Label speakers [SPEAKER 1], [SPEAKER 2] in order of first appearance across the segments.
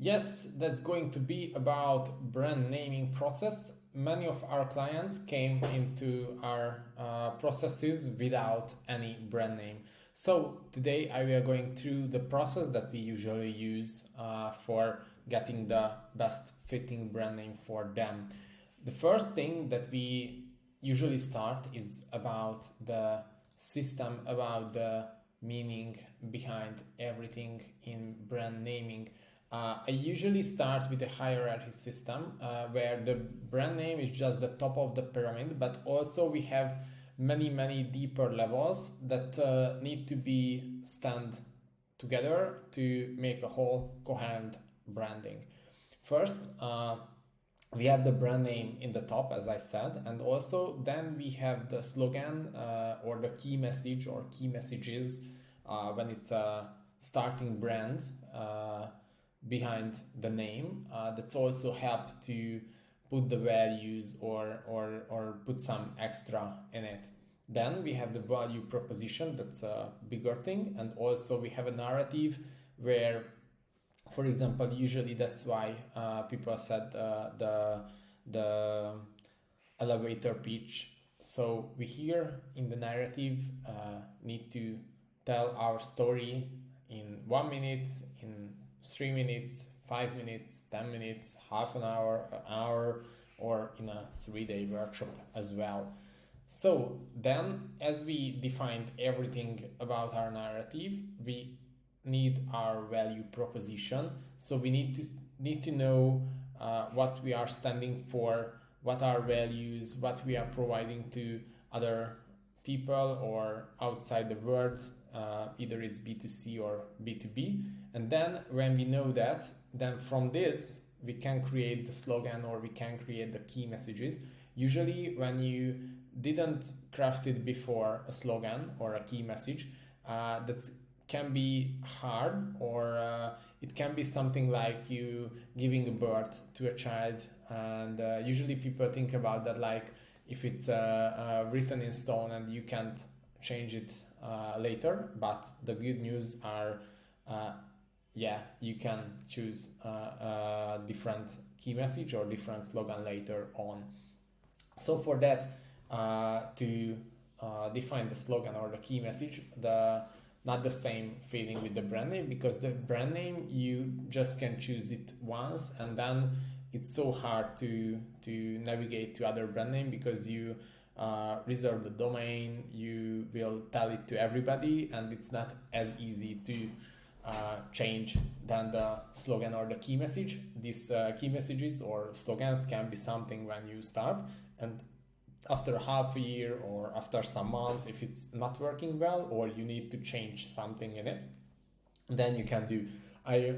[SPEAKER 1] Yes, that's going to be about brand naming process. Many of our clients came into our processes without any brand name. So today we are going through the process that we usually use for getting the best fitting brand name for them. The first thing that we usually start is about the system, about the meaning behind everything in brand naming. I usually start with a hierarchy system where the brand name is just the top of the pyramid, but also we have many deeper levels that need to be stand together to make a whole coherent branding. First, we have the brand name in the top, as I said, and also then we have the slogan or the key message or key messages when it's a starting brand behind the name. That's also help to put the values or put some extra in it. Then we have the value proposition, that's a bigger thing, and also we have a narrative where, for example, usually that's why people said the elevator pitch. So we here in the narrative need to tell our story in 1 minute, in 3 minutes, 5 minutes, 10 minutes, half an hour, or in a 3-day workshop as well. So then, as we defined everything about our narrative, we need our value proposition. So we need to know what we are standing for, what our values, what we are providing to other people or outside the world, either it's B2C or B2B. And then when we know that, then from this we can create the slogan or we can create the key messages. Usually when you didn't craft it before, a slogan or a key message, that can be hard, or it can be something like you giving a birth to a child, and usually people think about that like if it's written in stone and you can't change it later. But the good news are you can choose a different key message or different slogan later on. So for that, to define the slogan or the key message, not the same feeling with the brand name, because the brand name you just can choose it once, and then it's so hard to navigate to other brand name because you reserve the domain, you will tell it to everybody, and it's not as easy to change than the slogan or the key message. These key messages or slogans can be something when you start, and after half a year or after some months, if it's not working well or you need to change something in it, then you can do. I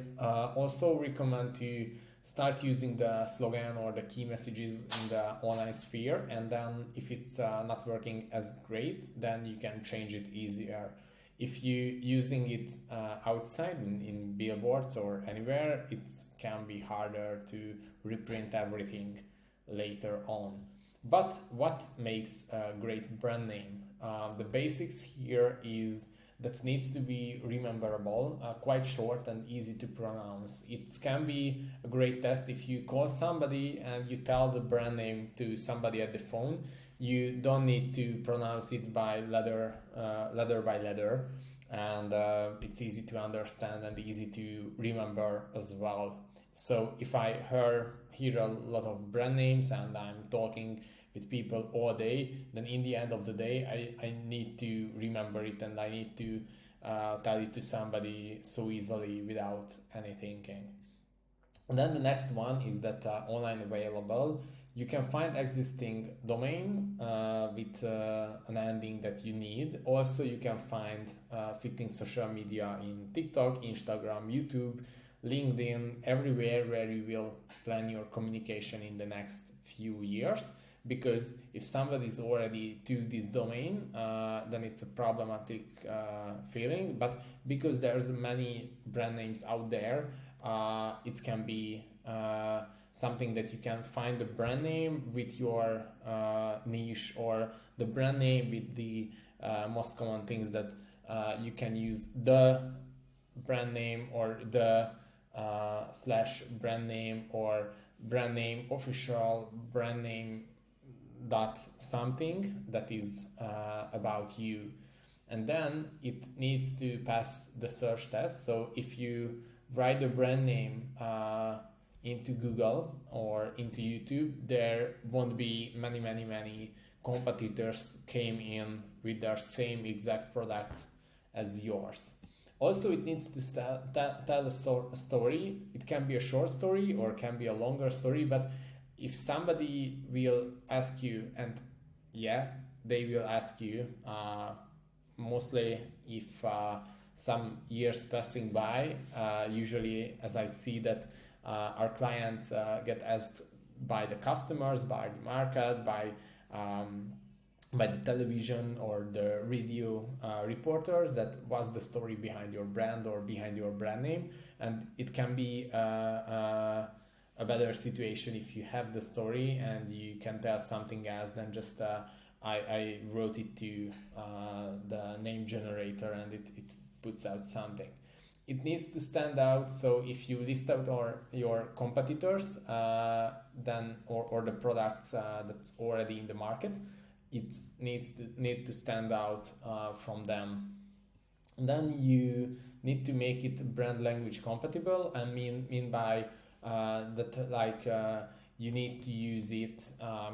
[SPEAKER 1] also recommend to start using the slogan or the key messages in the online sphere, and then if it's not working as great, then you can change it easier. If you using it outside in billboards or anywhere, it can be harder to reprint everything later on. But what makes a great brand name? The basics here is that needs to be rememberable, quite short and easy to pronounce. It can be a great test if you call somebody and you tell the brand name to somebody at the phone. You don't need to pronounce it by letter by letter, and it's easy to understand and easy to remember as well. So if I hear a lot of brand names and I'm talking with people all day, then in the end of the day, I need to remember it, and I need to tell it to somebody so easily without any thinking. And then the next one is that online available. You can find existing domain with an ending that you need. Also, you can find fitting social media in TikTok, Instagram, YouTube, LinkedIn, everywhere where you will plan your communication in the next few years. Because if somebody is already to this domain, then it's a problematic feeling. But because there's many brand names out there, it can be something that you can find the brand name with your niche, or the brand name with the most common things that you can use the brand name or the slash brand name or brand name official brand name dot something that is about you, and then it needs to pass the search test. So if you write the brand name into Google or into YouTube, there won't be many competitors came in with their same exact product as yours. Also, it needs to tell a story. It can be a short story or can be a longer story, but if somebody will ask you, and yeah, they will ask you, mostly if some years passing by, usually as I see that our clients get asked by the customers, by the market, um, by the television or the radio reporters, that what's the story behind your brand or behind your brand name. And it can be a better situation if you have the story and you can tell something else than just I wrote it to the name generator and it puts out something. It needs to stand out. So if you list out your competitors, then or the products that's already in the market, it need to stand out from them. And then you need to make it brand language compatible. I mean by that, like you need to use it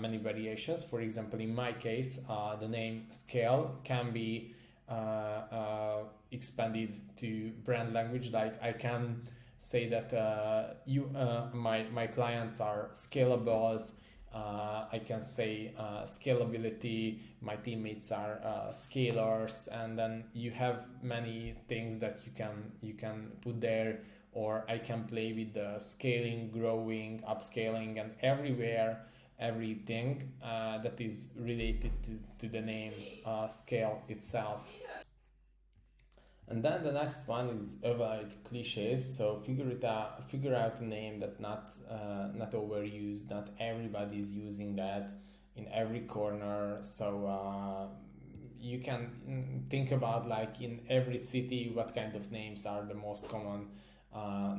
[SPEAKER 1] many variations. For example, in my case, the name scale can be expanded to brand language. Like I can say that my clients are scalables. I can say scalability. My teammates are scalers, and then you have many things that you can put there. Or I can play with the scaling, growing, upscaling, and everything that is related to the name scale itself. And then the next one is avoid cliches. So figure out a name that not overused. Not everybody is using that in every corner. So you can think about, like, in every city, what kind of names are the most common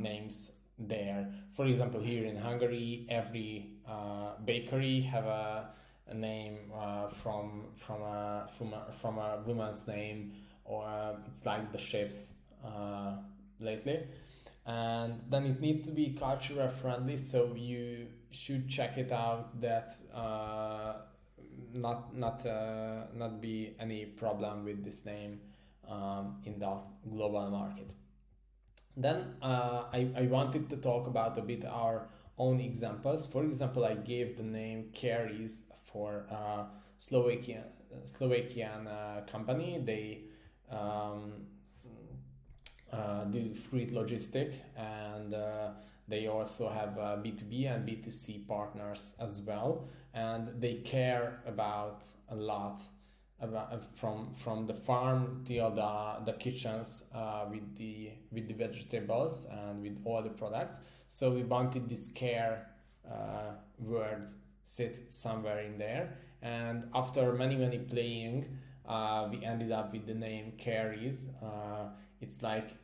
[SPEAKER 1] names there. For example, here in Hungary, every bakery have a name from a woman's name, or it's like the shapes lately. And then it needs to be cultural friendly, so you should check it out that not be any problem with this name in the global market. Then I wanted to talk about a bit our own examples. For example, I gave the name Carries for Slovakian company. They um, do freight logistic, and they also have B2B and B2C partners as well, and they care about a lot about from the farm till the kitchens with the vegetables and with all the products. So we wanted this care word sit somewhere in there, and after many playing, we ended up with the name Carries. It's like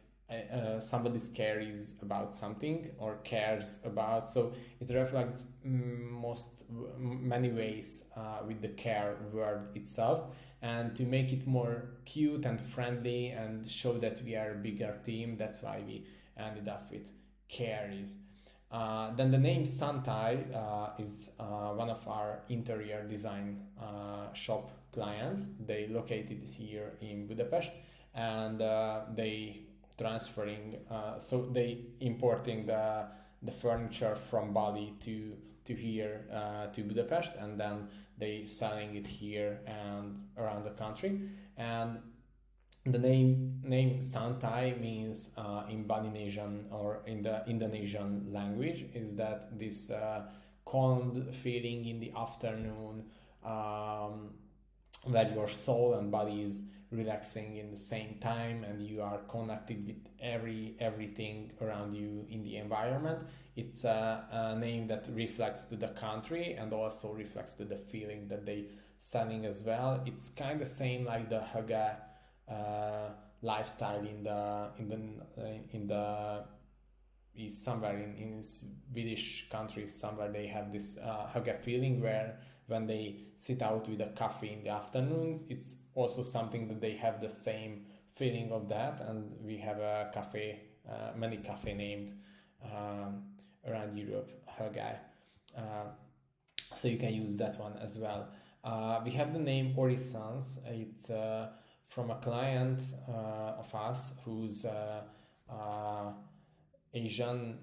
[SPEAKER 1] somebody's cares about something or cares about, so it reflects many ways with the care word itself. And to make it more cute and friendly and show that we are a bigger team, that's why we ended up with Carries. Then the name Santai is one of our interior design shop clients. They located here in Budapest, and they transferring, so they importing the furniture from Bali to here to Budapest, and then they selling it here and around the country. And the name Santai means in Balinesian or in the Indonesian language is that this calm feeling in the afternoon, where your soul and body is relaxing in the same time and you are connected with everything around you in the environment. It's a name that reflects to the country and also reflects to the feeling that they selling as well. It's kind of same like the Haga lifestyle in the is somewhere in Swedish countries, somewhere they have this hygge feeling where when they sit out with a coffee in the afternoon, it's also something that they have the same feeling of that. And we have a cafe, many cafe named around Europe, hygge. So you can use that one as well. We have the name Horizons. It's from a client of us who's Asian,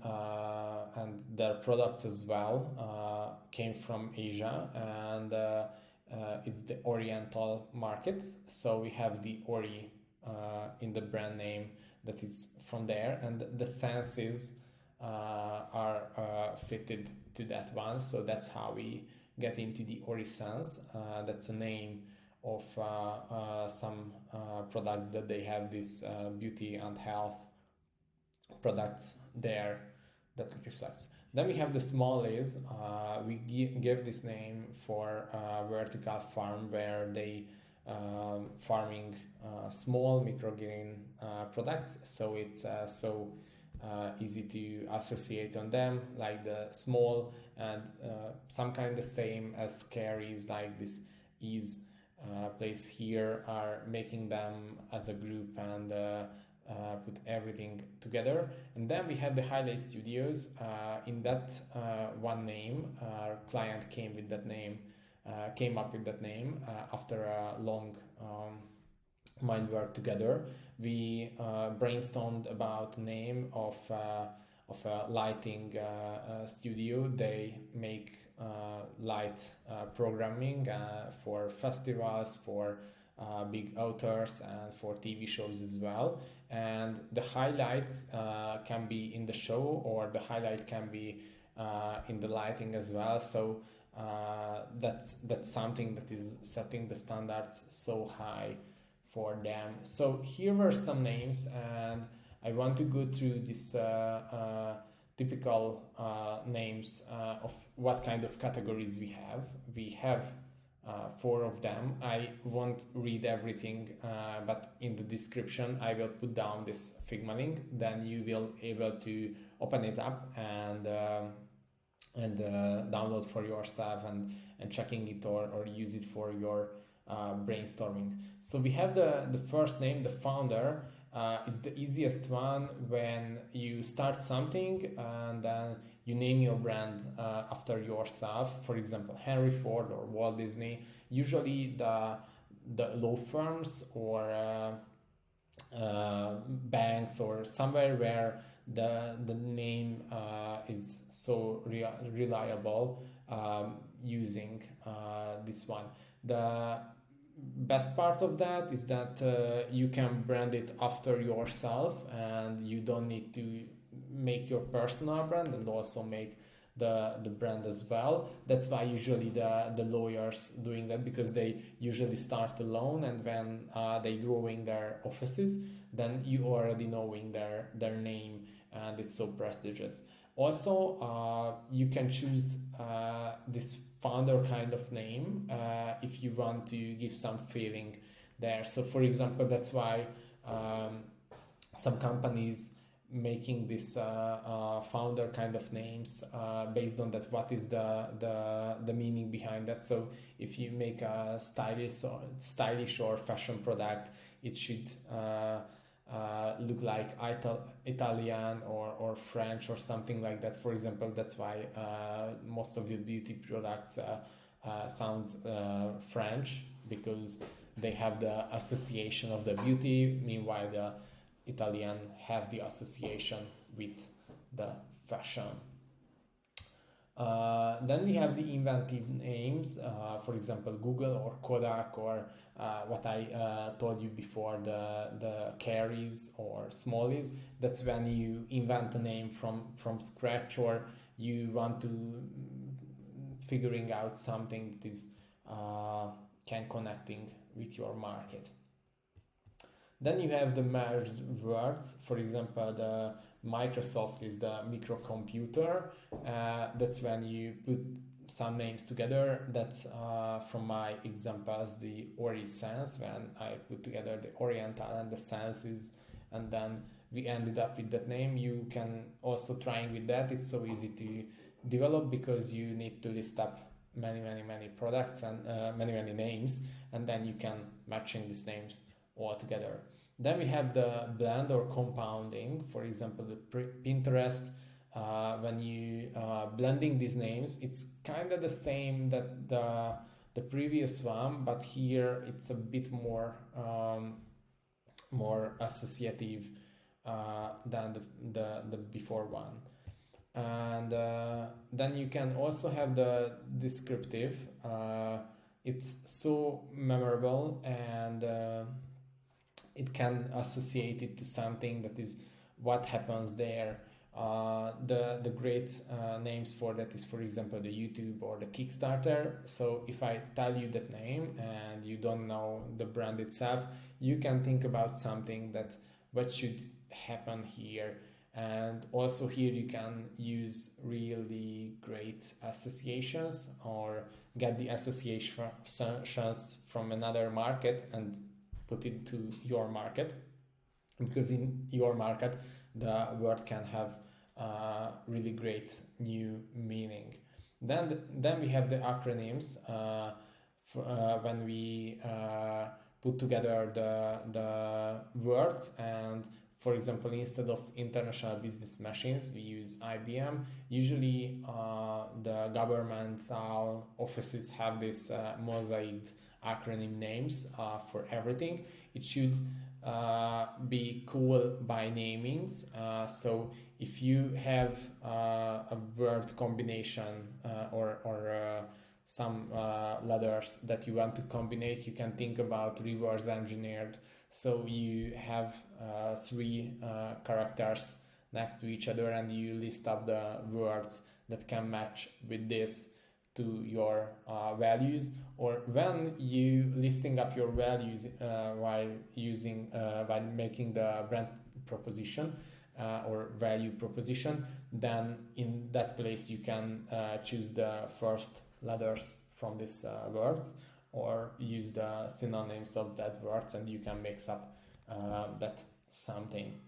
[SPEAKER 1] and their products as well came from Asia, and it's the Oriental market. So we have the Ori in the brand name that is from there, and the senses are fitted to that one. So that's how we get into the Ori sense. That's a name of some products that they have, this beauty and health products there that reflects. Then we have the smallies. We give this name for vertical farm where they farming small microgreen products, so it's so easy to associate on them, like the small, and some kind of same as carries, like this is place here, are making them as a group and put everything together. And then we have the highlight studios. In that one name, our client came up with that name after a long mind work together. We brainstormed about the name of a lighting studio. They make light programming for festivals, for big authors, and for TV shows as well. And the highlight can be in the show, or the highlight can be in the lighting as well. So that's something that is setting the standards so high for them. So here were some names, and I want to go through this typical names of what kind of categories we have. We have 4 of them. I won't read everything, but in the description I will put down this Figma link. Then you will able to open it up and download for yourself and checking it or use it for your brainstorming. So we have the first name, the founder. It's the easiest one when you start something and then you name your brand after yourself. For example, Henry Ford or Walt Disney. Usually the law firms or banks or somewhere where the name is so reliable, using this one. The best part of that is that you can brand it after yourself, and you don't need to make your personal brand and also make the brand as well. That's why usually the lawyers doing that, because they usually start alone, and when they growing their offices, then you already knowing their name, and it's so prestigious. Also, you can choose this founder kind of name if you want to give some feeling there. So for example, that's why some companies making this founder kind of names based on that, what is the meaning behind that. So if you make a stylish or fashion product, it should look like Italian or French or something like that. For example, that's why most of the beauty products sounds French, because they have the association of the beauty, meanwhile the Italian have the association with the fashion. Then we have the inventive names, for example, Google or Kodak, or what I told you before, the carries or smallies. That's when you invent a name from scratch, or you want to figuring out something that is can connecting with your market. Then you have the merged words. For example, the Microsoft is the microcomputer. That's when you put some names together. That's from my examples, the Ori sense, when I put together the Oriental and the senses, and then we ended up with that name. You can also trying with that. It's so easy to develop because you need to list up many products and many names, and then you can matching these names all together. Then we have the blend or compounding. For example, the Pinterest. When you blending these names, it's kind of the same that the previous one, but here it's a bit more associative than the before one. And then you can also have the descriptive. It's so memorable, and it can associate it to something that is what happens there. The great names for that is, for example, the YouTube or the Kickstarter. So if I tell you that name and you don't know the brand itself, you can think about something that what should happen here. And also here you can use really great associations or get the associations from another market and put it to your market, because in your market the word can have really great new meaning. Then we have the acronyms. When we put together the words, and for example, instead of International Business Machines, we use IBM. Usually the governmental offices have this mosaic acronym names for everything. It should be cool by namings. So if you have a word combination or some letters that you want to combine, you can think about reverse engineered. So you have three characters next to each other, and you list up the words that can match with this to your values. Or when you listing up your values while making the brand proposition or value proposition, then in that place you can choose the first letters from these words, or use the synonyms of that words, and you can mix up that something.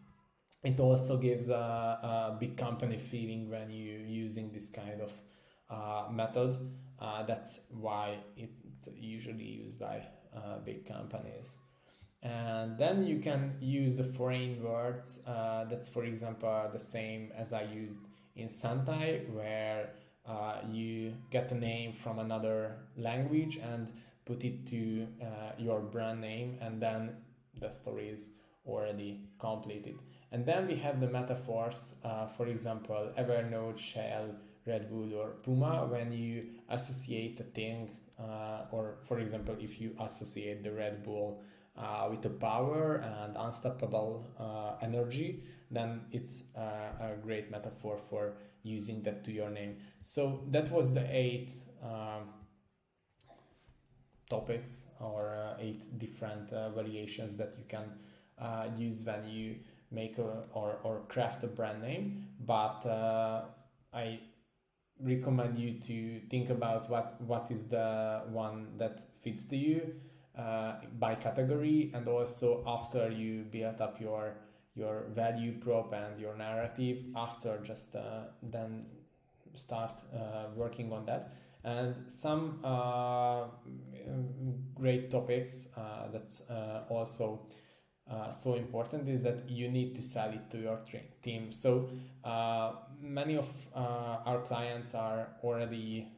[SPEAKER 1] It also gives a big company feeling when you using this kind of method. That's why it usually used by big companies. And then you can use the foreign words. That's, for example, the same as I used in Sentai, where you get a name from another language and put it to your brand name, and then the story is already completed. And then we have the metaphors. For example, Evernote, Shell, Red Bull, or Puma. When you associate a thing, or for example, if you associate the Red Bull with the power and unstoppable energy, then it's a great metaphor for using that to your name. So that was the 8 topics, or 8 different variations that you can use when you make or craft a brand name. But I recommend you to think about what is the one that fits to you by category, and also after you build up your value prop and your narrative, after just then start working on that. And some great topics that's also so important is that you need to sell it to your team. So many of our clients are already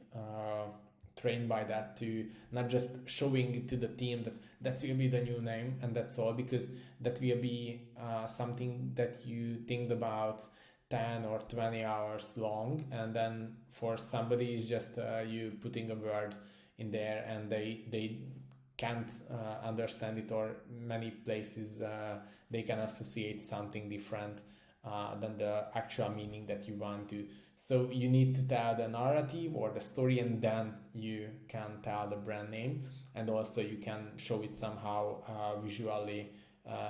[SPEAKER 1] trained by that, to not just showing it to the team that will be the new name and that's all, because that will be something that you think about 10 or 20 hours long, and then for somebody is just you putting a word in there and they can't understand it, or many places they can associate something different than the actual meaning that you want to. So you need to tell the narrative or the story, and then you can tell the brand name, and also you can show it somehow visually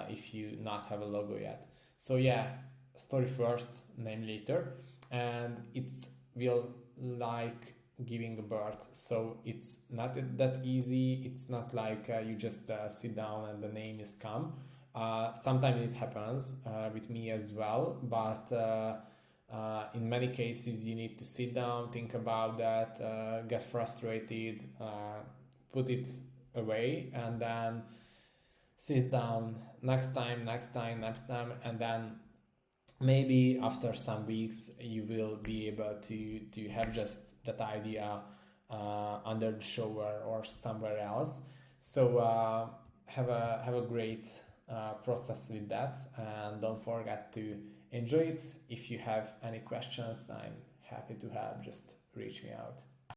[SPEAKER 1] if you not have a logo yet. So yeah, story first, name later, and it's will like giving a birth. So it's not that easy. It's not like you just sit down and the name is come. Sometimes it happens with me as well, but in many cases you need to sit down, think about that, get frustrated, put it away, and then sit down next time, and then maybe after some weeks you will be able to have just that idea under the shower or somewhere else. So have a great process with that, and don't forget to enjoy it. If you have any questions, I'm happy to help. Just reach me out.